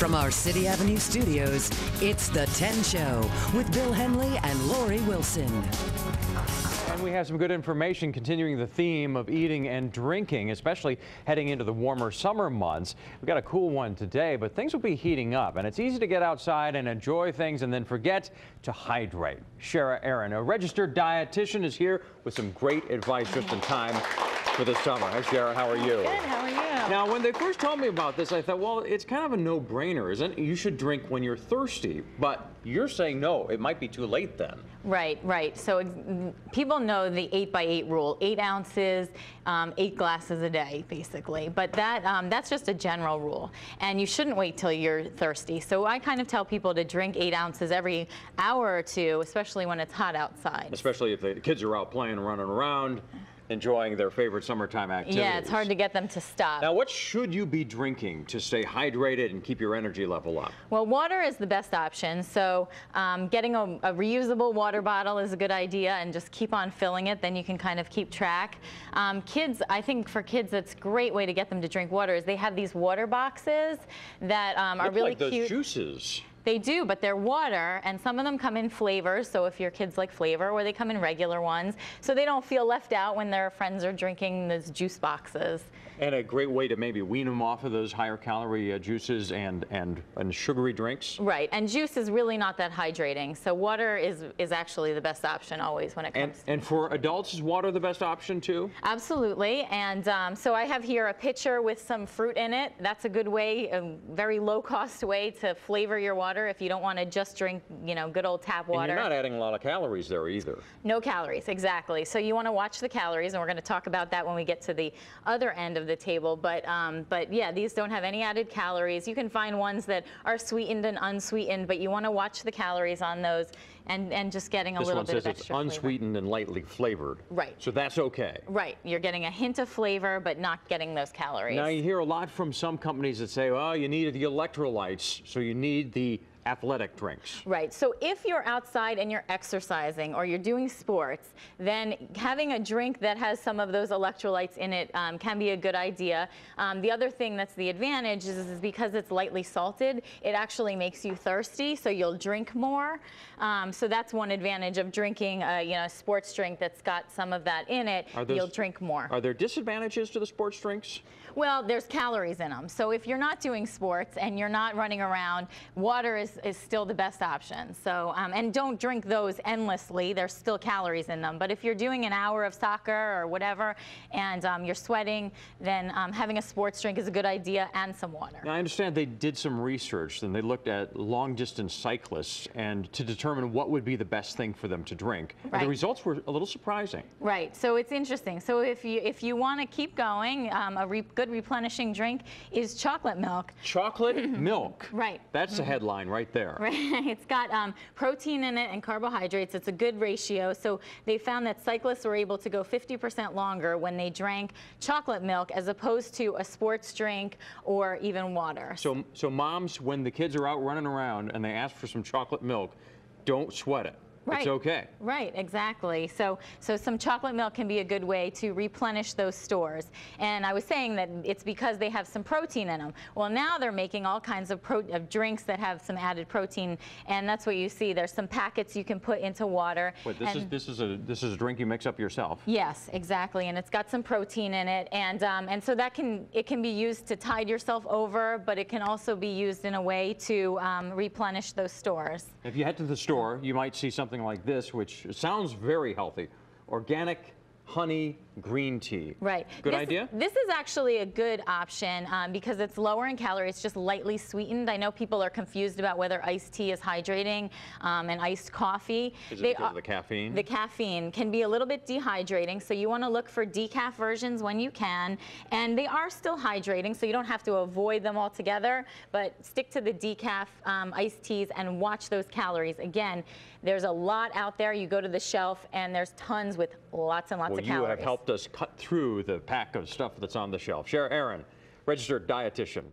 From our City Avenue studios, it's The 10 Show with Bill Henley and Lori Wilson. And we have some good information continuing the theme of eating and drinking, especially heading into the warmer summer months. We've got a cool one today, but things will be heating up, and it's easy to get outside and enjoy things and then forget to hydrate. Shara Aaron, a registered dietitian, is here with some great advice just in time for the summer. Hi, Shara. How are you? Good. How are you? Now, when they first told me about this, I thought, well, it's kind of a no-brainer, isn't it? You should drink when you're thirsty. But you're saying no, it might be too late then. Right. So people know the 8x8 rule, 8 ounces, 8 glasses a day, basically. But that's just a general rule. And you shouldn't wait till you're thirsty. So I kind of tell people to drink 8 ounces every hour or two, especially when it's hot outside. Especially if the kids are out playing, running around, enjoying their favorite summertime activities. Yeah, it's hard to get them to stop. Now, what should you be drinking to stay hydrated and keep your energy level up? Well, water is the best option. So getting a reusable water bottle is a good idea, and just keep on filling it. Then you can kind of keep track. Kids, I think for kids, it's a great way to get them to drink water is they have these water boxes that are really like those cute. Juices. They do, but they're water, and some of them come in flavors, so if your kids like flavor, or they come in regular ones, so they don't feel left out when their friends are drinking those juice boxes. And a great way to maybe wean them off of those higher calorie juices and sugary drinks. Right, and juice is really not that hydrating, so water is actually the best option always when it comes to. And for adults, is water the best option too? Absolutely, and so I have here a pitcher with some fruit in it. That's a good way, a very low-cost way to flavor your water if you don't want to just drink, good old tap water. And you're not adding a lot of calories there either. No calories, exactly. So you want to watch the calories, and we're going to talk about that when we get to the other end of the table. But yeah, these don't have any added calories. You can find ones that are sweetened and unsweetened, but you want to watch the calories on those and just getting a little bit of extra flavor. It's unsweetened and lightly flavored. Right. So that's okay. Right. You're getting a hint of flavor, but not getting those calories. Now, you hear a lot from some companies that say, well, you need the electrolytes, so you need the athletic drinks. Right. So if you're outside and you're exercising or you're doing sports, then having a drink that has some of those electrolytes in it can be a good idea. The other thing that's the advantage is because it's lightly salted, it actually makes you thirsty, so you'll drink more. So that's one advantage of drinking a sports drink that's got some of that in it. You'll drink more. Are there disadvantages to the sports drinks? Well, there's calories in them. So if you're not doing sports and you're not running around, water is still the best option. So, and don't drink those endlessly. There's still calories in them. But if you're doing an hour of soccer or whatever and you're sweating, then having a sports drink is a good idea, and some water. Now, I understand they did some research and they looked at long-distance cyclists and to determine what would be the best thing for them to drink. Right. And the results were a little surprising. Right. So it's interesting. So if you want to keep going, good replenishing drink is chocolate milk. Chocolate milk. Right. That's the headline right there. Right. It's got protein in it and carbohydrates. It's a good ratio. So they found that cyclists were able to go 50% longer when they drank chocolate milk as opposed to a sports drink or even water. So moms, when the kids are out running around and they ask for some chocolate milk, don't sweat it. Right. It's okay. Right, exactly. So some chocolate milk can be a good way to replenish those stores. And I was saying that it's because they have some protein in them. Well, now they're making all kinds of drinks that have some added protein, and that's what you see. There's some packets you can put into water. Wait, this is a drink you mix up yourself? Yes, exactly. And it's got some protein in it, and so it can be used to tide yourself over, but it can also be used in a way to replenish those stores. If you head to the store, you might see something like this, which sounds very healthy. Organic honey green tea. Right. Good idea? This is actually a good option because it's lower in calories, just lightly sweetened. I know people are confused about whether iced tea is hydrating and iced coffee. Is it because of the caffeine? The caffeine can be a little bit dehydrating, so you want to look for decaf versions when you can. And they are still hydrating, so you don't have to avoid them altogether, but stick to the decaf iced teas and watch those calories. Again, there's a lot out there. You go to the shelf and there's tons with lots and lots of calories. You have helped us cut through the pack of stuff that's on the shelf. Shara Aaron, registered dietitian.